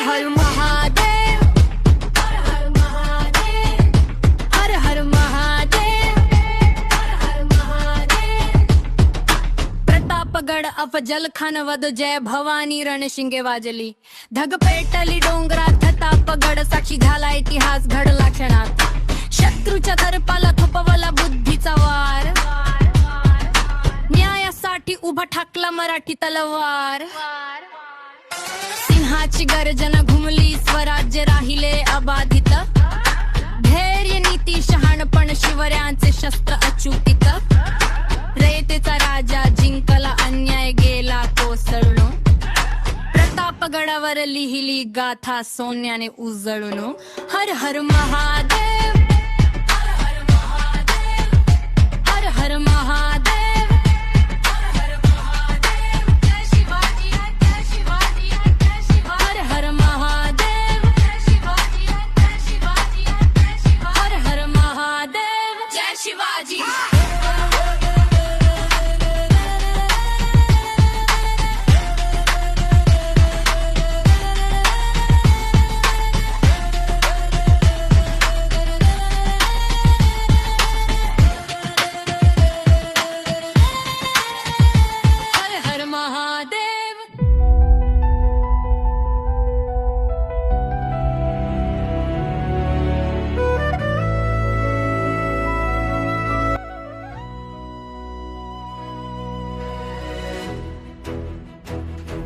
हर महादेव, हर हर महादेव, हर हर महादेव, हर हर महादेव। प्रतापगड अफजल खान वध जय भवानी रणशिंगे वाजली, धग पेटली डोंगरात तापगड साक्षी झाला इतिहास घडला क्षणात, शत्रूच्या दर्पाला थोपवला बुद्धीचा वार, न्यायासाठी उभा ठाकला मराठी तलवार, सिंहाची गर्जना घुमली स्वराज्य राहिले अबाधित, धैर्य नीती शहाणपण शिवऱ्यांचे शस्त्र अचूकित, रयतेचा राजा जिंकला अन्याय गेला कोसळून, प्रतापगडावर लिहिली गाथा सोन्याने उजळून। हर हर महादेव, हर हर महादेव, हर हर महादेव, हर हर महादेव, जय शिवाजी जय शिवाजी जय शिवाजी, हर हर महादेव, जय शिवाजी जय शिवाजी जय शिवाजी, हर हर महादेव, जय शिवाजी।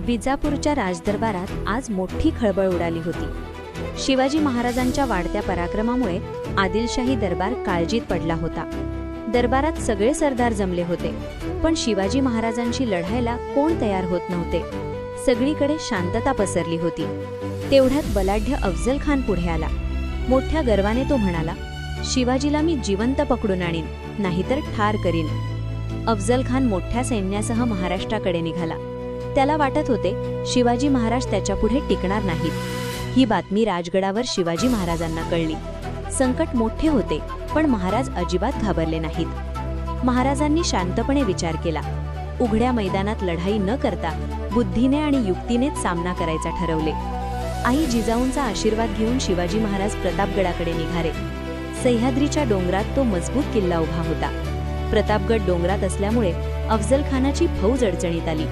विजापूरच्या राजदरबारात आज मोठी खळबळ उडाली होती। शिवाजी महाराजांच्या वाढत्या पराक्रमामुळे आदिलशाही दरबार काळजीत पडला होता। दरबारात सगळे सरदार जमले होते, पण शिवाजी महाराजांशी लढायला कोण तयार होत नव्हते। सगळीकडे शांतता पसरली होती। तेवढ्यात बलाढ्य अफजल खान पुढे आला। मोठ्या गर्वाने तो म्हणाला, शिवाजीला मी जिवंत पकडून आणीन, नाहीतर ठार करीन। अफजल खान मोठ्या सैन्यासह महाराष्ट्राकडे निघाला। त्याला वाटत होते शिवाजी महाराज त्याच्यापुढे टिकणार नाहीत। ही बातमी राजगडावर शिवाजी महाराजांना कळली। संकट मोठे होते, पण महाराज अजिबात घाबरले नाहीत। महाराजांनी शांतपणे विचार केला। उघड्या मैदानात लढाई न करता बुद्धीने आणि युक्तीनेच सामना करायचा ठरवले। आई जिजाऊंचा आशीर्वाद घेऊन शिवाजी महाराज प्रतापगडाकडे निघाले। सह्याद्रीच्या डोंगरात तो मजबूत किल्ला उभा होता। प्रतापगड डोंगरात असल्यामुळे अफजल खानाची फौज अडचणीत आली।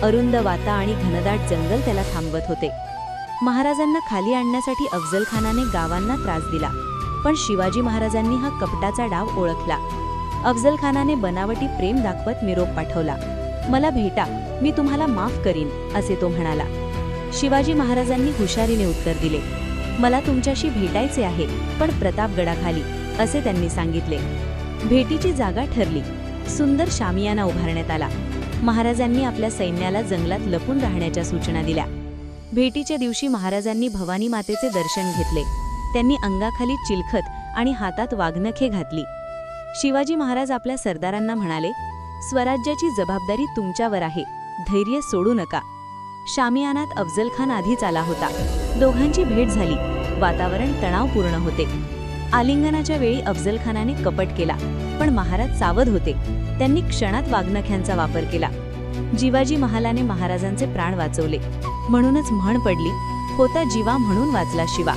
अरुंद वाता आणि घनदाट जंगल त्याला थांबवत होते। महाराजांना खाली आणण्यासाठी अफजल खानाने गावांना त्रास दिला, पण शिवाजी महाराजांनी हा कपटाचा डाव ओळखला। अफजल खानाने बनावटी प्रेम दाखवत निरोप पाठवला। मला भेटा, मी तुम्हाला माफ करीन, असे तो म्हणाला। शिवाजी महाराजांनी हुशारीने उत्तर दिले, मला तुमच्याशी भेटायचे आहे, पण प्रतापगडाखाली, असे त्यांनी सांगितले। भेटीची जागा ठरली। सुंदर शामियाना उभारण्यात आला। महाराजांनी आपल्या सैन्याला जंगलात लपून राहण्याच्या सूचना दिल्या। भेटीच्या दिवशी महाराजांनी भवानी मातेचे दर्शन घेतले। त्यांनी अंगाखाली चिलखत आणि हातात वाघनखे घातली। शिवाजी महाराज आपल्या सरदारांना म्हणाले, स्वराज्याची जबाबदारी तुमच्यावर आहे, धैर्य सोडू नका। शामियानात अफजल खान आधीच आला होता। दोघांची भेट झाली। वातावरण तणावपूर्ण होते। आलिंगनाच्या वेळी अफजल खानाने कपट केला, पण महाराज सावध होते। त्यांनी क्षणात वाघनख्यांचा वापर केला। जिवाजी महालाने महाराजांचे प्राण वाचवले। म्हणूनच म्हण पडली, होता जीवा म्हणून वाचला शिवा।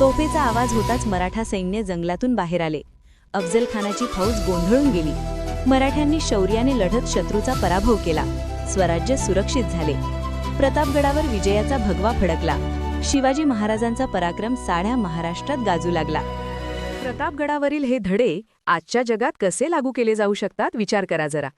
तोफेचा आवाज होताच मराठा सैन्य जंगलातून बाहेर आले। अफजल खानाची फौज गोंधळून गेली। मराठ्यांनी शौर्याने लढत शत्रूचा पराभव केला। स्वराज्य सुरक्षित झाले। प्रतापगडावर विजयाचा भगवा फडकला। शिवाजी महाराजांचा पराक्रम साऱ्या महाराष्ट्रात गाजू लागला। प्रतापगडावरील हे धडे आजच्या जगात कसे लागू केले जाऊ शकतात, विचार करा जरा।